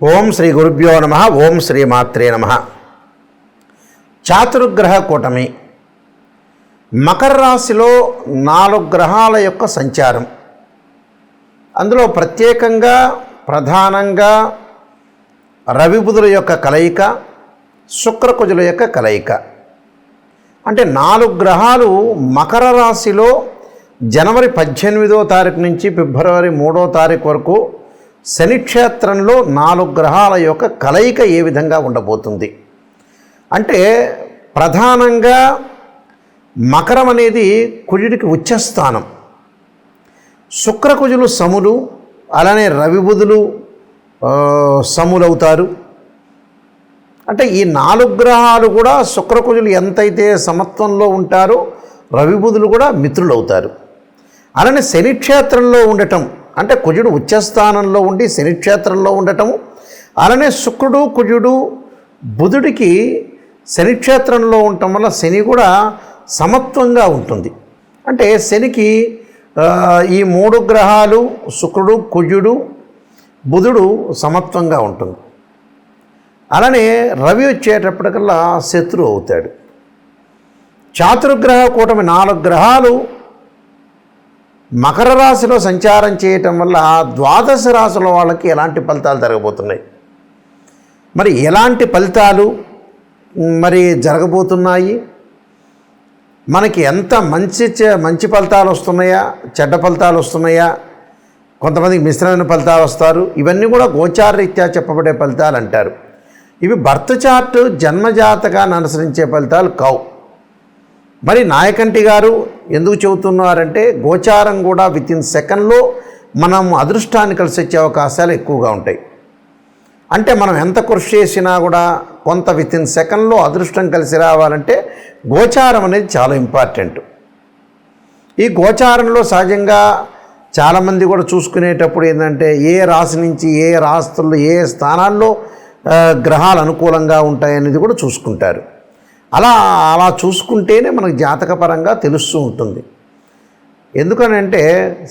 ఓం శ్రీ గురుభ్యో నమ. ఓం శ్రీ మాత్రే నమ. చాతుర్గ్రహ కూటమి మకర రాశిలో 4 గ్రహాల యొక్క సంచారం. అందులో ప్రత్యేకంగా ప్రధానంగా రవి బుధుల యొక్క కలయిక, శుక్రకుజుల యొక్క కలయిక. అంటే 4 గ్రహాలు మకర రాశిలో జనవరి 18వ తారీఖు నుంచి ఫిబ్రవరి 3వ తారీఖు వరకు శనిక్షేత్రంలో 4 గ్రహాల యొక్క కలయిక ఏ విధంగా ఉండబోతుంది అంటే, ప్రధానంగా మకరం అనేది కుజుడికి ఉచ్చస్థానం, శుక్రకుజులు సములు, అలానే రవి బుధులు సములవుతారు. అంటే ఈ 4 గ్రహాలు కూడా శుక్రకుజులు ఎంతైతే సమత్వంలో ఉంటారో రవి బుధులు కూడా మిత్రులు అవుతారు. అలానే శనిక్షేత్రంలో ఉండటం అంటే కుజుడు ఉచ్చస్థానంలో ఉండి శనిక్షేత్రంలో ఉండటము, అలానే శుక్రుడు కుజుడు బుధుడికి శనిక్షేత్రంలో ఉండటం వల్ల శని కూడా సమత్వంగా ఉంటుంది. అంటే శనికి ఈ 3 గ్రహాలు శుక్రుడు కుజుడు బుధుడు సమత్వంగా ఉంటుంది. అలానే రవి వచ్చేటప్పటికల్లా శత్రువు అవుతాడు. చాతుర్గ్రహ కూటమి 4 గ్రహాలు మకర రాశిలో సంచారం చేయటం వల్ల ద్వాదశ రాశుల వాళ్ళకి ఎలాంటి ఫలితాలు జరగబోతున్నాయి, మరి ఎలాంటి ఫలితాలు మరి జరగబోతున్నాయి, మనకి ఎంత మంచి ఫలితాలు వస్తున్నాయా, చెడ్డ ఫలితాలు వస్తున్నాయా, కొంతమందికి మిశ్రమైన ఫలితాలు వస్తారు. ఇవన్నీ కూడా గోచారరీత్యా చెప్పబడే ఫలితాలు అంటారు. ఇవి బర్త్ చార్ట్ జన్మజాతకాన్ని అనుసరించే ఫలితాలు కావు. మరి నాయకంటి గారు ఎందుకు చెబుతున్నారంటే, గోచారం కూడా వితిన్ సెకండ్లో మనం అదృష్టాన్ని కలిసి వచ్చే అవకాశాలు ఎక్కువగా ఉంటాయి. అంటే మనం ఎంత కృషి చేసినా కూడా కొంత వితిన్ సెకండ్లో అదృష్టం కలిసి రావాలంటే గోచారం అనేది చాలా ఇంపార్టెంట్. ఈ గోచారంలో సహజంగా చాలామంది కూడా చూసుకునేటప్పుడు ఏంటంటే, ఏ రాశి నుంచి ఏ రాశుల్లో ఏ స్థానాల్లో గ్రహాలు అనుకూలంగా ఉంటాయనేది కూడా చూసుకుంటారు. అలా చూసుకుంటేనే మనకు జాతకపరంగా తెలుస్తూ ఉంటుంది. ఎందుకనంటే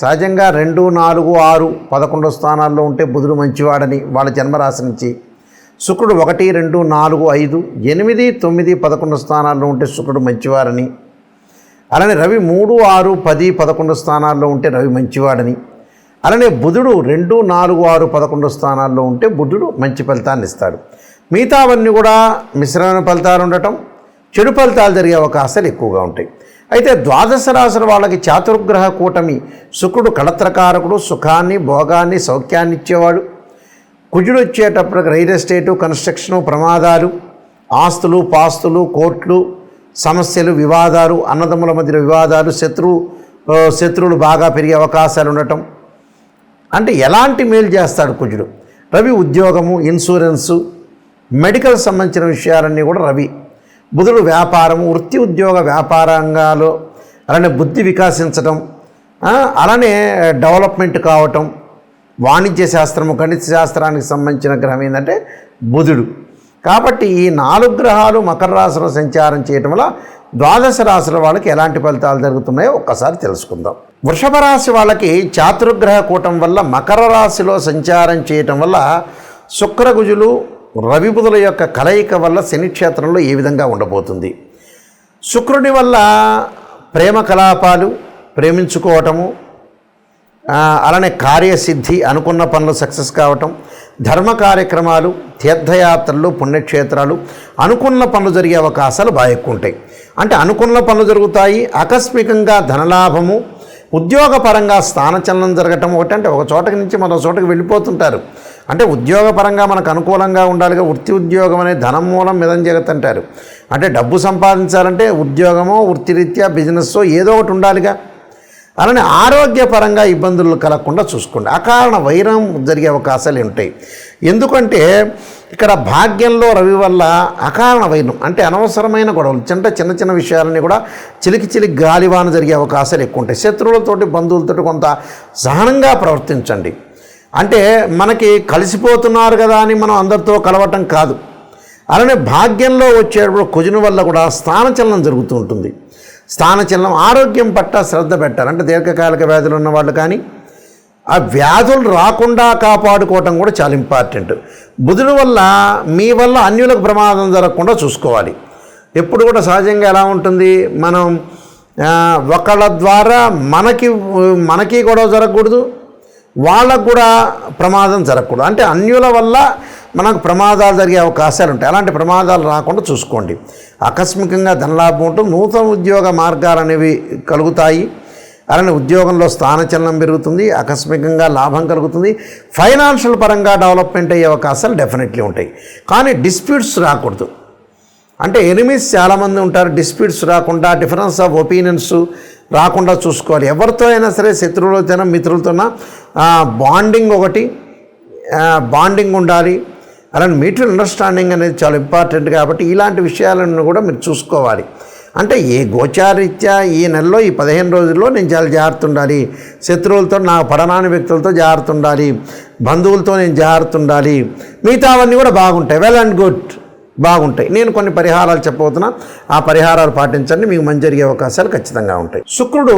సహజంగా 2, 4, 6, 11 స్థానాల్లో ఉంటే బుధుడు మంచివాడని వాళ్ళ జన్మరాశి నుంచి, శుక్రుడు 1, 2, 4, 5, 8, 9, 11 స్థానాల్లో ఉంటే శుక్రుడు మంచివారని, అలానే రవి 3, 6, 10, 11 స్థానాల్లో ఉంటే రవి మంచివాడని, అలానే బుధుడు 2, 4, 6, 11 స్థానాల్లో ఉంటే బుధుడు మంచి ఫలితాన్ని ఇస్తాడు. మిగతావన్నీ కూడా మిశ్రమైన ఫలితాలు ఉండటం, చెడు ఫలితాలు జరిగే అవకాశాలు ఎక్కువగా ఉంటాయి. అయితే ద్వాదశ రాశుల వాళ్ళకి చాతుర్గ్రహ కూటమి శుక్రుడు కళత్రకారకుడు, సుఖాన్ని భోగాన్ని సౌఖ్యాన్ని ఇచ్చేవాడు. కుజుడు వచ్చేటప్పటికి రియల్ ఎస్టేటు, కన్స్ట్రక్షను, ప్రమాదాలు, ఆస్తులు పాస్తులు, కోర్టులు, సమస్యలు, వివాదాలు, అన్నదమ్ముల మధ్య వివాదాలు, శత్రువులు బాగా పెరిగే అవకాశాలు ఉండటం. అంటే ఎలాంటి మేలు చేస్తాడు కుజుడు? రవి ఉద్యోగము, ఇన్సూరెన్సు, మెడికల్ సంబంధించిన విషయాలన్నీ కూడా రవి. బుధుడు వ్యాపారము, వృత్తి ఉద్యోగ వ్యాపార రంగాలు, అలానే బుద్ధి వికాసించడం, అలానే డెవలప్మెంట్ కావటం, వాణిజ్య శాస్త్రము, గణిత శాస్త్రానికి సంబంధించిన గ్రహం ఏంటంటే బుధుడు. కాబట్టి ఈ 4 గ్రహాలు మకర రాశిలో సంచారం చేయటం వల్ల ద్వాదశ రాశుల వాళ్ళకి ఎలాంటి ఫలితాలు జరుగుతున్నాయో ఒక్కసారి తెలుసుకుందాం. వృషభ రాశి వాళ్ళకి చాతుర్గ్రహ కూటం వల్ల మకర రాశిలో సంచారం చేయటం వల్ల శుక్రకుజులు రవి బుధుల యొక్క కలయిక వల్ల శనిక్షేత్రంలో ఏ విధంగా ఉండబోతుంది? శుక్రుడి వల్ల ప్రేమ కలాపాలు, ప్రేమించుకోవటము, అలానే కార్యసిద్ధి, అనుకున్న పనులు సక్సెస్ కావటం, ధర్మ కార్యక్రమాలు, తీర్థయాత్రలు, పుణ్యక్షేత్రాలు, అనుకున్న పనులు జరిగే అవకాశాలు బాగా ఎక్కువ ఉంటాయి. అంటే అనుకున్న పనులు జరుగుతాయి. ఆకస్మికంగా ధనలాభము, ఉద్యోగపరంగా స్థానచలనం జరగటం. ఒకటంటే ఒక చోటకి నుంచి మరో చోటకి వెళ్ళిపోతుంటారు. అంటే ఉద్యోగపరంగా మనకు అనుకూలంగా ఉండాలిగా. వృత్తి ఉద్యోగం అనేది ధనం మూలం మిదం జగత్ అంటారు. అంటే డబ్బు సంపాదించాలంటే ఉద్యోగమో వృత్తిరీత్యా బిజినెస్సో ఏదో ఒకటి ఉండాలిగా. అలానే ఆరోగ్యపరంగా ఇబ్బందులు కలగకుండా చూసుకోండి. అకారణ వైరం జరిగే అవకాశాలు ఉంటాయి. ఎందుకంటే ఇక్కడ భాగ్యంలో రవి వల్ల అకారణ వైరం అంటే అనవసరమైన గొడవలు, చిన్న చిన్న విషయాలన్నీ కూడా చిలికి గాలివాన జరిగే అవకాశాలు ఎక్కువ ఉంటాయి. శత్రువులతోటి బంధువులతోటి కొంత సహనంగా ప్రవర్తించండి. అంటే మనకి కలిసిపోతున్నారు కదా అని మనం అందరితో కలవటం కాదు. అలానే భాగ్యంలో వచ్చేటప్పుడు కుజుని వల్ల కూడా స్థానచలనం జరుగుతూ ఉంటుంది. స్థానచలనం ఆరోగ్యం పట్ల శ్రద్ధ పెట్టాలి. అంటే దీర్ఘకాలిక వ్యాధులు ఉన్నవాళ్ళు కానీ, ఆ వ్యాధులు రాకుండా కాపాడుకోవటం కూడా చాలా ఇంపార్టెంట్. బుధుడు వల్ల మీ వల్ల అన్యులకు ప్రమాదం జరగకుండా చూసుకోవాలి. ఎప్పుడు కూడా సహజంగా ఎలా ఉంటుంది, మనం ఒకళ్ళ ద్వారా మనకి గొడవ జరగకూడదు, వాళ్ళకు కూడా ప్రమాదం జరగకూడదు. అంటే అన్యుల వల్ల మనకు ప్రమాదాలు జరిగే అవకాశాలు ఉంటాయి. అలాంటి ప్రమాదాలు రాకుండా చూసుకోండి. ఆకస్మికంగా ధనలాభం ఉంటుంది. నూతన ఉద్యోగ మార్గాలు అనేవి కలుగుతాయి. అలానే ఉద్యోగంలో స్థానచలనం పెరుగుతుంది, ఆకస్మికంగా లాభం కలుగుతుంది. ఫైనాన్షియల్ పరంగా డెవలప్మెంట్ అయ్యే అవకాశాలు డెఫినెట్లీ ఉంటాయి. కానీ డిస్ప్యూట్స్ రాకూడదు. అంటే ఎనిమీస్ చాలామంది ఉంటారు. డిస్ప్యూట్స్ రాకుండా, డిఫరెన్స్ ఆఫ్ ఒపీనియన్స్ రాకుండా చూసుకోవాలి. ఎవరితో అయినా సరే, శత్రువులతోనైనా మిత్రులతోనా బాండింగ్ ఉండాలి. అలానే మ్యూచువల్ అండర్స్టాండింగ్ అనేది చాలా ఇంపార్టెంట్. కాబట్టి ఇలాంటి విషయాలను కూడా మీరు చూసుకోవాలి. అంటే ఏ గోచారీత్యా ఈ నెలలో ఈ 15 రోజుల్లో నేను చాలా జాగ్రత్త ఉండాలి, శత్రువులతో, నా పడనాని వ్యక్తులతో జాగ్రత్త ఉండాలి, బంధువులతో నేను జాగ్రత్త ఉండాలి, మిగతావన్నీ కూడా బాగుంటాయి, వెల్ అండ్ గుడ్ బాగుంటాయి. నేను కొన్ని పరిహారాలు చెప్పబోతున్నా, ఆ పరిహారాలు పాటించండి, మీకు మంచి జరిగే అవకాశాలు ఖచ్చితంగా ఉంటాయి. శుక్రుడు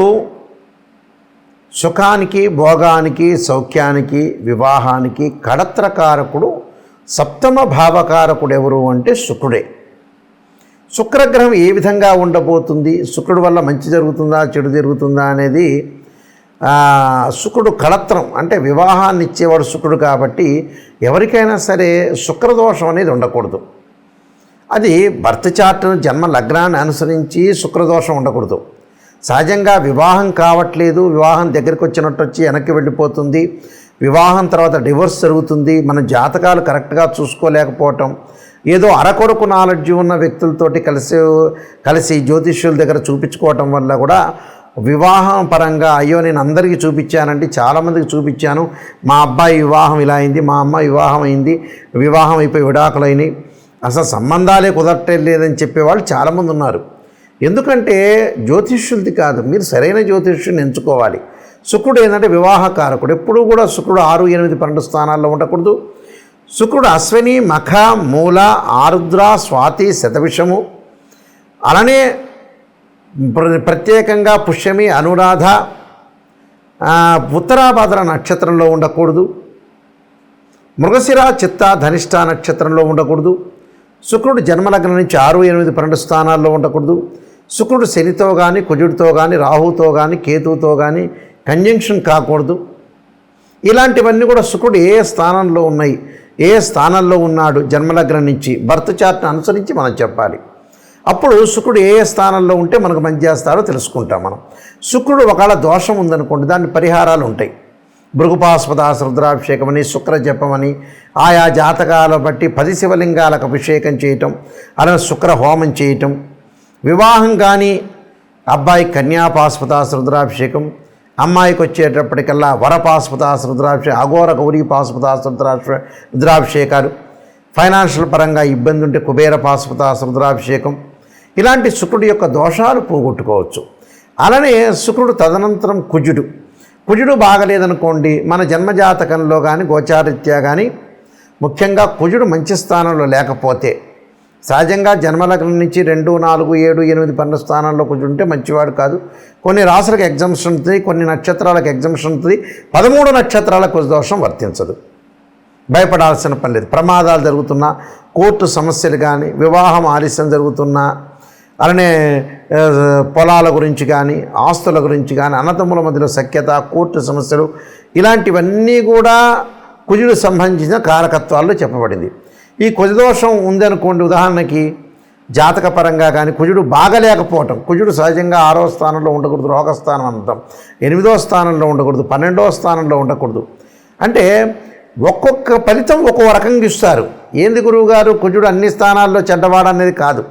సుఖానికి, భోగానికి, సౌఖ్యానికి, వివాహానికి కడత్రకారకుడు. సప్తమ భావకారకుడు ఎవరు అంటే శుక్రుడే. శుక్రగ్రహం ఏ విధంగా ఉండబోతుంది, శుక్రుడు వల్ల మంచి జరుగుతుందా చెడు జరుగుతుందా అనేది, శుక్రుడు కళత్రం అంటే వివాహాన్ని ఇచ్చేవాడు శుక్రుడు. కాబట్టి ఎవరికైనా సరే శుక్రదోషం అనేది ఉండకూడదు. అది బర్త్ చార్ట్ను, జన్మ లగ్నాన్ని అనుసరించి శుక్రదోషం ఉండకూడదు. సహజంగా వివాహం కావట్లేదు, వివాహం దగ్గరికి వచ్చినట్టు వచ్చి వెనక్కి వెళ్ళిపోతుంది, వివాహం తర్వాత డివోర్స్ జరుగుతుంది, మన జాతకాలు కరెక్ట్గా చూసుకోలేకపోవటం, ఏదో అరకొరకు నాలెడ్జ్ ఉన్న వ్యక్తులతోటి కలిసి జ్యోతిష్యుల దగ్గర చూపించుకోవటం వల్ల కూడా వివాహం పరంగా, అయ్యో నేను అందరికీ చూపించానంటే చాలామందికి చూపించాను, మా అబ్బాయి వివాహం ఇలా అయింది, మా అమ్మాయి వివాహం అయింది, వివాహం అయిపోయి విడాకులైనవి, అసలు సంబంధాలే కుదరట్లేదని చెప్పేవాళ్ళు చాలామంది ఉన్నారు. ఎందుకంటే జ్యోతిష్యులది కాదు, మీరు సరైన జ్యోతిష్యుని ఎంచుకోవాలి. శుక్రుడు ఏంటంటే వివాహకారకుడు. ఎప్పుడూ కూడా శుక్రుడు 6, 8, 12 స్థానాల్లో ఉండకూడదు. శుక్రుడు అశ్విని, మఖ, మూల, ఆరుద్ర, స్వాతి, శతవిషము, అలానే ప్రత్యేకంగా పుష్యమి, అనురాధ, ఉత్తరాభాద్ర నక్షత్రంలో ఉండకూడదు. మృగశిర, చిత్త, ధనిష్ట నక్షత్రంలో ఉండకూడదు. శుక్రుడు జన్మలగ్నం నుంచి 6, 8, 12 స్థానాల్లో ఉండకూడదు. శుక్రుడు శనితో కానీ, కుజుడితో కానీ, రాహుతో కానీ, కేతువుతో కానీ కంజంక్షన్ కాకూడదు. ఇలాంటివన్నీ కూడా శుక్రుడు ఏ స్థానంలో ఉన్నాయి, ఏ స్థానంలో ఉన్నాడు జన్మలగ్నం నుంచి బర్త్ చార్ట్ని అనుసరించి మనం చెప్పాలి. అప్పుడు శుక్రుడు ఏ స్థానంలో ఉంటే మనకు మంచి చేస్తాడో తెలుసుకుంటాం మనం. శుక్రుడు ఒకవేళ దోషం ఉందనుకోండి, దాని పరిహారాలు ఉంటాయి. భృగుపాస్పదాస రుద్రాభిషేకమని, శుక్ర జపమని, ఆయా జాతకాల బట్టి 10 శివలింగాలకు అభిషేకం చేయటం, అలానే శుక్ర హోమం చేయటం. వివాహం కానీ అబ్బాయి కన్యాపాస్పదాస రుద్రాభిషేకం, అమ్మాయికి వచ్చేటప్పటికల్లా వరపాస్పదాస రుద్రాభిషేకం, అఘోర గౌరీ పాస్పదాస రుద్రాభిషేకాలు. ఫైనాన్షియల్ పరంగా ఇబ్బంది ఉంటే కుబేర పాస్పదాస రుద్రాభిషేకం. ఇలాంటి శుక్రుడి యొక్క దోషాలు పోగొట్టుకోవచ్చు. అలానే శుక్రుడు తదనంతరం కుజుడు బాగలేదనుకోండి, మన జన్మజాతకంలో కానీ గోచారీత్యా కానీ, ముఖ్యంగా కుజుడు మంచి స్థానంలో లేకపోతే, సహజంగా జన్మలగ్నం నుంచి 2, 4, 7, 8, 12 స్థానాల్లో కుజుడు ఉంటే మంచివాడు కాదు. కొన్ని రాసులకు ఎగ్జామ్షన్ ఉంటుంది, కొన్ని నక్షత్రాలకు ఎగ్జామ్షన్ ఉంటుంది. 13 నక్షత్రాలకు కుజ దోషం వర్తించదు. భయపడాల్సిన పని లేదు. ప్రమాదాలు జరుగుతున్నా, కోర్టు సమస్యలు కానీ, వివాహం ఆలస్యం జరుగుతున్నా, అలానే పొలాల గురించి కానీ, ఆస్తుల గురించి కానీ, అన్నదమ్ముల మధ్యలో సఖ్యత, కోర్టు సమస్యలు, ఇలాంటివన్నీ కూడా కుజుడు సంబంధించిన కారకత్వాల్లో చెప్పబడింది. ఈ కుజదోషం ఉందనుకోండి, ఉదాహరణకి జాతకపరంగా కానీ కుజుడు బాగలేకపోవటం, కుజుడు సహజంగా 6వ స్థానంలో ఉండకూడదు, రోగస్థానం అంటాం, 8వ స్థానంలో ఉండకూడదు, 12వ స్థానంలో ఉండకూడదు. అంటే ఒక్కొక్క ఫలితం ఒక్కో రకంగా ఇస్తారు. ఏంది గురువుగారు కుజుడు అన్ని స్థానాల్లో చెడ్డవాడు అనేది కాదు.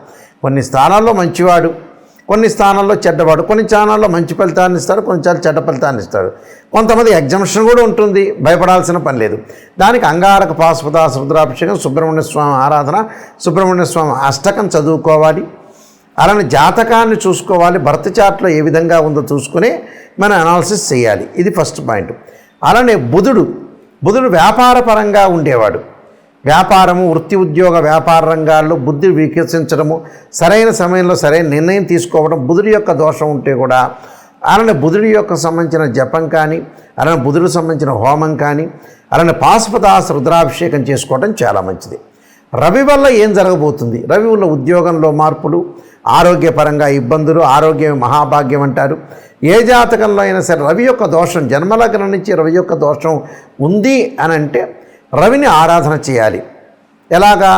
కొన్ని స్థానాల్లో మంచివాడు, కొన్ని స్థానాల్లో చెడ్డవాడు, కొన్ని స్థానాల్లో మంచి ఫలితాన్ని ఇస్తాడు, కొన్నిసార్లు చెడ్డ ఫలితాన్ని ఇస్తాడు. కొంతమంది ఎగ్జామ్షన్ కూడా ఉంటుంది, భయపడాల్సిన పని లేదు. దానికి అంగారక పాశుపతాస రుద్రాభిషేకం, సుబ్రహ్మణ్య స్వామి ఆరాధన, సుబ్రహ్మణ్య స్వామి అష్టకం చదువుకోవాలి. అలానే జాతకాన్ని చూసుకోవాలి, బర్త్ చార్ట్లో ఏ విధంగా ఉందో చూసుకుని మనం అనాలిసిస్ చేయాలి. ఇది ఫస్ట్ పాయింట్. అలానే బుధుడు వ్యాపారపరంగా ఉండేవాడు. వ్యాపారము, వృత్తి, ఉద్యోగ, వ్యాపార రంగాల్లో బుద్ధి వికసించడము, సరైన సమయంలో సరైన నిర్ణయం తీసుకోవడం, బుధుడి యొక్క దోషం ఉంటే కూడా అలానే బుధుడి యొక్క సంబంధించిన జపం కానీ, అలానే బుధుడికి సంబంధించిన హోమం కానీ, అలానే పాశుపతాస రుద్రాభిషేకం చేసుకోవడం చాలా మంచిది. రవి వల్ల ఏం జరగబోతుంది? రవి వల్ల ఉద్యోగంలో మార్పులు, ఆరోగ్యపరంగా ఇబ్బందులు, ఆరోగ్యం మహాభాగ్యం అంటారు. ఏ జాతకంలో అయినా సరే రవి యొక్క దోషం, జన్మలగ్నం నుంచి రవి యొక్క దోషం ఉంది అని అంటే రవిని ఆరాధన చేయాలి. ఎలాగా?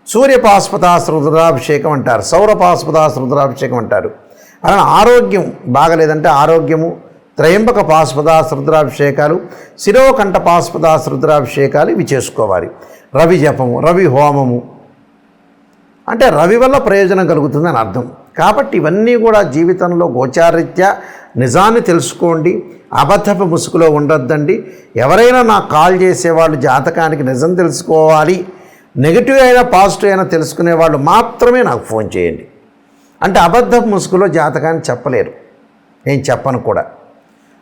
సూర్య పాశుపతాస రుద్రాభిషేకం అంటారు, సౌర పాశుపతాస రుద్రాభిషేకం అంటారు. అలానే ఆరోగ్యం బాగలేదంటే ఆరోగ్యము త్రయంబక పాశుపతాస రుద్రాభిషేకాలు, శిరోకంఠ పాశుపతాస రుద్రాభిషేకాలు ఇవి చేసుకోవాలి. రవి జపము, రవి హోమము అంటే రవి వల్ల ప్రయోజనం కలుగుతుందని అర్థం. కాబట్టి ఇవన్నీ కూడా జీవితంలో గోచారీత్యా నిజాన్ని తెలుసుకోండి, అబద్ధపు ముసుగులో ఉండొద్దండి. ఎవరైనా నాకు కాల్ చేసేవాళ్ళు జాతకానికి నిజం తెలుసుకోవాలి, నెగిటివ్ అయినా పాజిటివ్ అయినా తెలుసుకునే వాళ్ళు మాత్రమే నాకు ఫోన్ చేయండి. అంటే అబద్ధపు ముసుగులో జాతకాన్ని చెప్పలేరు, నేను చెప్పను కూడా.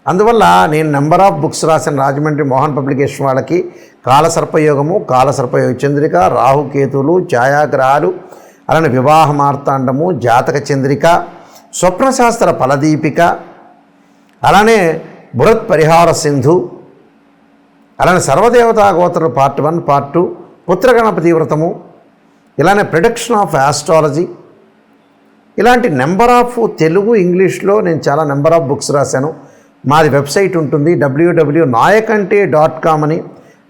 అందువల్ల నేను నెంబర్ ఆఫ్ బుక్స్ రాసిన రాజమండ్రి మోహన్ పబ్లికేషన్ వాళ్ళకి కాలసర్పయోగము, కాలసర్పయోగ చంద్రిక, రాహుకేతువులు, ఛాయాగ్రహాలు, అలానే వివాహ మార్తాండము, జాతక చంద్రిక, స్వప్నశాస్త్ర ఫలదీపిక, అలానే బృహత్ పరిహార సింధు, అలానే సర్వదేవతా గోత్ర పార్ట్ 1, పార్ట్ 2, పుత్రగణపతి వ్రతము, ఇలానే ప్రిడిక్షన్ ఆఫ్ ఆస్ట్రాలజీ, ఇలాంటి నెంబర్ ఆఫ్ తెలుగు ఇంగ్లీష్లో నేను చాలా నెంబర్ ఆఫ్ బుక్స్ రాశాను. మాది వెబ్సైట్ ఉంటుంది www.nayakanti.com అని,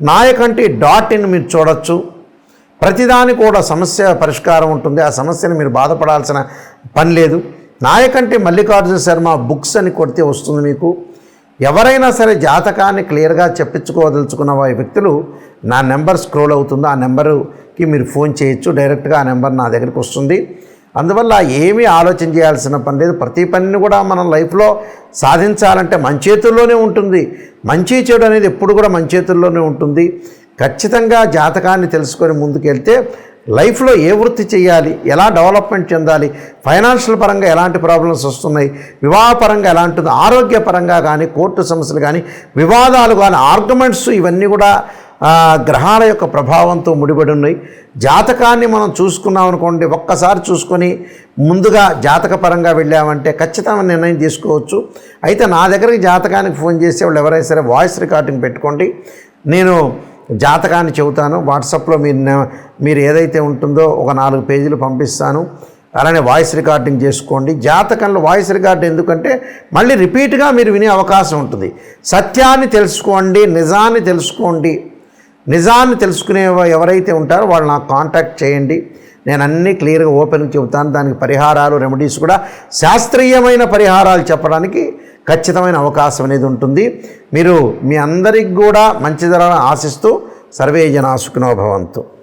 nayakanti.in మీరు చూడొచ్చు. ప్రతిదాని కూడా సమస్య పరిష్కారం ఉంటుంది, ఆ సమస్యని మీరు బాధపడాల్సిన పని లేదు. నాయకంటి మల్లికార్జున శర్మ బుక్స్ అని కొడితే వస్తుంది మీకు. ఎవరైనా సరే జాతకాన్ని క్లియర్గా చెప్పించుకోదలుచుకున్న వ్యక్తులు నా నెంబర్ స్క్రోల్ అవుతుందో ఆ నెంబర్కి మీరు ఫోన్ చేయొచ్చు, డైరెక్ట్గా ఆ నెంబర్ నా దగ్గరికి వస్తుంది. అందువల్ల ఏమీ ఆలోచన చేయాల్సిన పని లేదు. ప్రతి పనిని కూడా మనం లైఫ్లో సాధించాలంటే మన చేతుల్లోనే ఉంటుంది. మంచి చెడు అనేది ఎప్పుడు కూడా మన చేతుల్లోనే ఉంటుంది. ఖచ్చితంగా జాతకాన్ని తెలుసుకొని ముందుకెళ్తే లైఫ్లో ఏ వృత్తి చేయాలి, ఎలా డెవలప్మెంట్ చెందాలి, ఫైనాన్షియల్ పరంగా ఎలాంటి ప్రాబ్లమ్స్ వస్తున్నాయి, వివాహపరంగా ఎలాంటిది, ఆరోగ్యపరంగా కానీ, కోర్టు సమస్యలు కానీ, వివాదాలు కానీ, ఆర్గ్యుమెంట్స్ ఇవన్నీ కూడా గ్రహాల యొక్క ప్రభావంతో ముడిపడి ఉన్నాయి. జాతకాన్ని మనం చూసుకున్నాం అనుకోండి, ఒక్కసారి చూసుకొని ముందుగా జాతకపరంగా వెళ్ళామంటే ఖచ్చితమైన నిర్ణయం తీసుకోవచ్చు. అయితే నా దగ్గరికి జాతకానికి ఫోన్ చేసే వాళ్ళు ఎవరైనా సరే వాయిస్ రికార్డింగ్ పెట్టుకోండి, నేను జాతకాన్ని చెబుతాను. వాట్సాప్లో మీరు ఏదైతే ఉంటుందో ఒక 4 పేజీలు పంపిస్తాను, అలానే వాయిస్ రికార్డింగ్ చేసుకోండి. జాతకంలో వాయిస్ రికార్డ్ ఎందుకంటే మళ్ళీ రిపీట్గా మీరు వినే అవకాశం ఉంటుంది. సత్యాన్ని తెలుసుకోండి, నిజాన్ని తెలుసుకోండి. నిజాన్ని తెలుసుకునే ఎవరైతే ఉంటారో వాళ్ళు నాకు కాంటాక్ట్ చేయండి. నేను అన్నీ క్లియర్గా ఓపెన్గా చెబుతాను. దానికి పరిహారాలు, రెమెడీస్ కూడా శాస్త్రీయమైన పరిహారాలు చెప్పడానికి ఖచ్చితమైన అవకాశం అనేది ఉంటుంది. మీరు మీ అందరికి కూడా మంచి జరగాలని ఆశిస్తూ సర్వే జనా సుఖినో భవంతు.